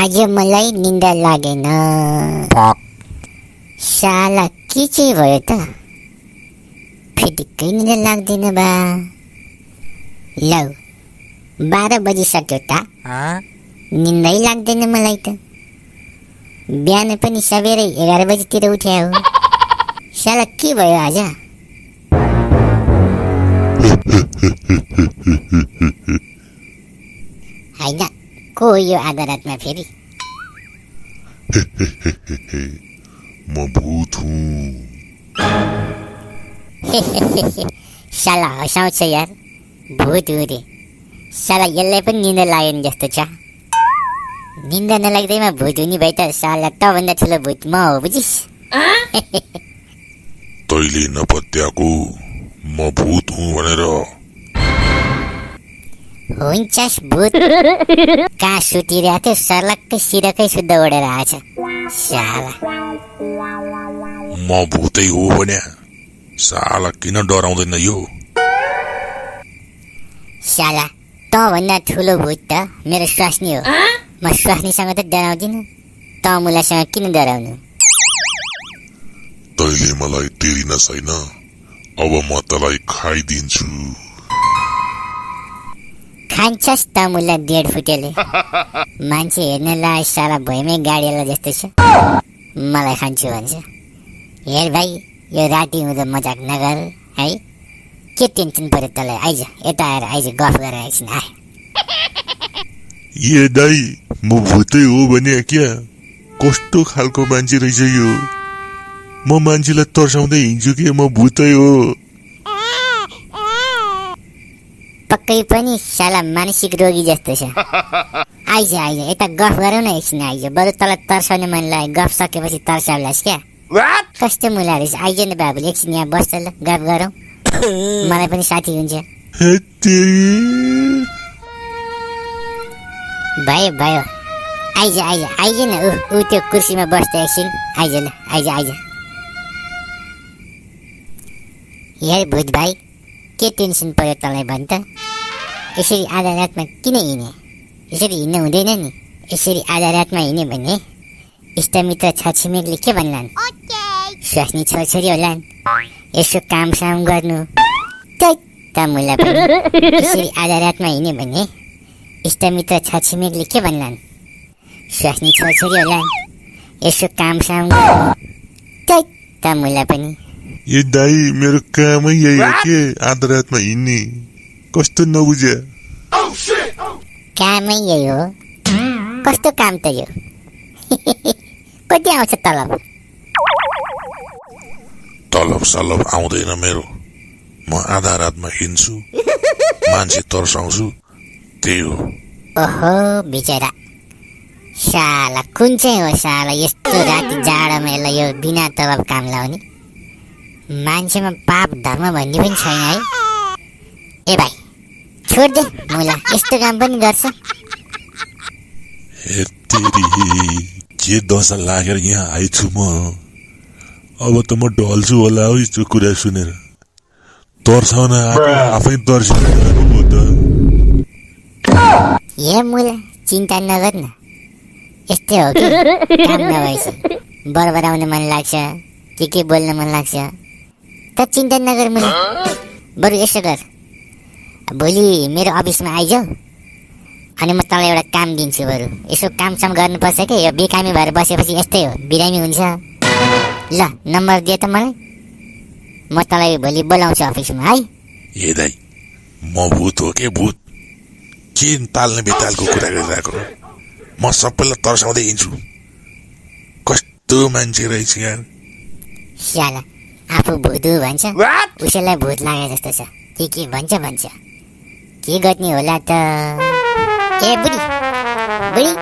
आज मलाई निन्दा लागेन। साला के चाहिँ भयो त? फिटिक्कै निन्दा लाग्दैन बा। लौ 12 बजिसक्यो त, निन्दै लाग्दैन मलाई त। बिहान पनि सबेरै 11 बजीतिर उठ्या हो। साला के भयो आज? हैन, को हो यो आधा रातमा फेरि? म भूत हुँ। साला हँसाउँछ यार, भूत हो रे। साला यसलाई पनि निन्दा लागेन जस्तो छ। निन्दा नलाग्दैमा भूत हुने भए त साला तभन्दा ठुलो भूत म हो, बुझिस? तैले नपत्याको म भूत हुँ भनेर। हुन्छस् भूत। कहाँ सुतिरहेको थियो, सर्लक्कै सिरकै शुद्ध ओढेर आएछ साला। म भूतै हो भने साला किन डराउँदैन यो? साला तँभन्दा ठुलो भूत त मेरो स्वास्नी हो। म स्वास्नीसँग त डराउँदिन, तँ मुलासँग किन डराउनु? तैले मलाई टेरिन छैन, अब म तँलाई खाइदिन्छु। खान्छस् त मुला 1.5 फुटेले। मान्छे हेर्न ला साला भुइँमै गाडिएला जस्तो छ, मलाई खान्छु भन्छ। हेर भाइ, यो राति हुँदो मजाक नगर है। के टेन्सन पर्यो तँलाई? आइज यता आएर आइज गफ गरेर एकछिन आए। ए दाइ, म भूतै हो भने क्या? कस्तो खालको मान्छे रहेछ यो? म मान्छेलाई तर्साउँदै हिँड्छु कि म भूतै हो? पक्कै पनि साला मानसिक रोगी जस्तो छ। आइज आइज यता गफ गरौँ न एकछिन। आइज, बरु तँलाई तर्साउने मन लाग्यो, गफ सकेपछि तर्साउलास् क्या? कस्तो मुला रहेछ। आइज न बाबुले, एकछिन यहाँ बस्छ ल, गफ गरौँ। मलाई पनि साथी हुन्छ। भयो भयो, आइज आइज आइज न। ऊ त्यो कुर्सीमा बस्छ एकछिन। आइज ल, आइज आइज। हेर भूत भाइ, के टेन्सन पर्यो तँलाई भन् त? यसरी आधा रातमा किन हिँडे? यसरी हिँड्नु हुँदैन नि। यसरी आधा रातमा हिँड्यो भने इष्टमित्र छरछिमेकले के भन्लान्? स्वास्नी छोरछोरी होलान्। यसो कामसाम गर्नु त मुला पनि। यसरी आधा रातमा हिँड्यो भने इष्टमित्र छरछिमेकले के भन्लान्? स्वास्नी छोरछोरी होलान्। यसो कामसाम गर्नु त मुला पनि। ए दाइ, मेरो कामै यही हो के? आधा रातमा हिँड्ने कस्तो नबुझ्या? कामै यही हो? कस्तो काम त यो? कति आउँछ तलब? तलब सलब आउँदैन मेरो। म आधा रातमा हिँड्छु, मान्छे तर्साउँछु, त्यही हो। ओहो बिचरा, साला कुन चाहिँ हो साला यस्तो राति जाडोमा यसलाई यो बिना तलब काम लाउने? मान्छेमा पाप धर्म भन्ने पनि छैन है। ए भाइ छोड दे, मुला यस्तो काम पनि गर्छ। के दशा लागेर यहाँ आइछु म? अब त म ढल्छु होला हो यस्तो कुरा सुनेर। तर्साउन आफै तर्सिनु हो त। ए मुला चिन्ता नगर न, यस्तै हो कि काम नभएपछि बरबराउन मन लाग्छ, के बोल्न मन लाग्छ। त चिन्ता नगर मुला। बरु यसो गर, भोलि मेरो अफिसमा आइजाऊ, अनि म तँलाई एउटा काम दिन्छु। बरु यसो कामसाम गर्नुपर्छ क्या, यो बेकामी भएर बसेपछि यस्तै हो, बिरामी हुन्छ। ल नम्बर दिए त मलाई, म तँलाई भोलि बोलाउँछु अफिसमा है। ए दाइ, म भूत हो के? भूत के ताल्ने बेतालको कुरा गरिरहेको? म सबैलाई तर्साउँदै हिँड्छु। कस्तो मान्छे रहेछ यार। साला आफू भूत भन्छ, उसैलाई भूत लागे जस्तो छ। के भन्छ भन्छ, के गर्ने होला त? ए बुढी बुढी,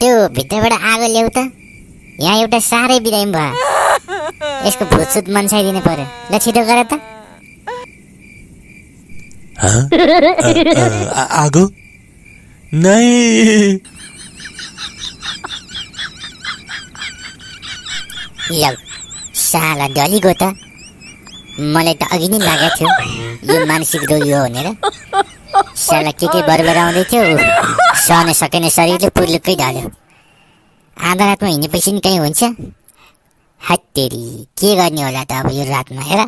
त्यो भित्रबाट आगो ल्याउ त। यहाँ एउटा साह्रै बिरामी भयो, यसको भुतसुत मन्साइदिनु पर्यो। ल छिटो गर त। आगो नै? लौ साला डलिगो त। मलाई त अघि नै लागेको थियो यो मानसिक रोगी हो भनेर। साला के बरबराउँदै थियो, सहन सकेन शरीरले पुर्लुक्कै ढल्यो। आधा रातमा हिँडेपछि नि कहीँ हुन्छ? हत्तेरी, के गर्ने होला त अब यो रातमा हेर।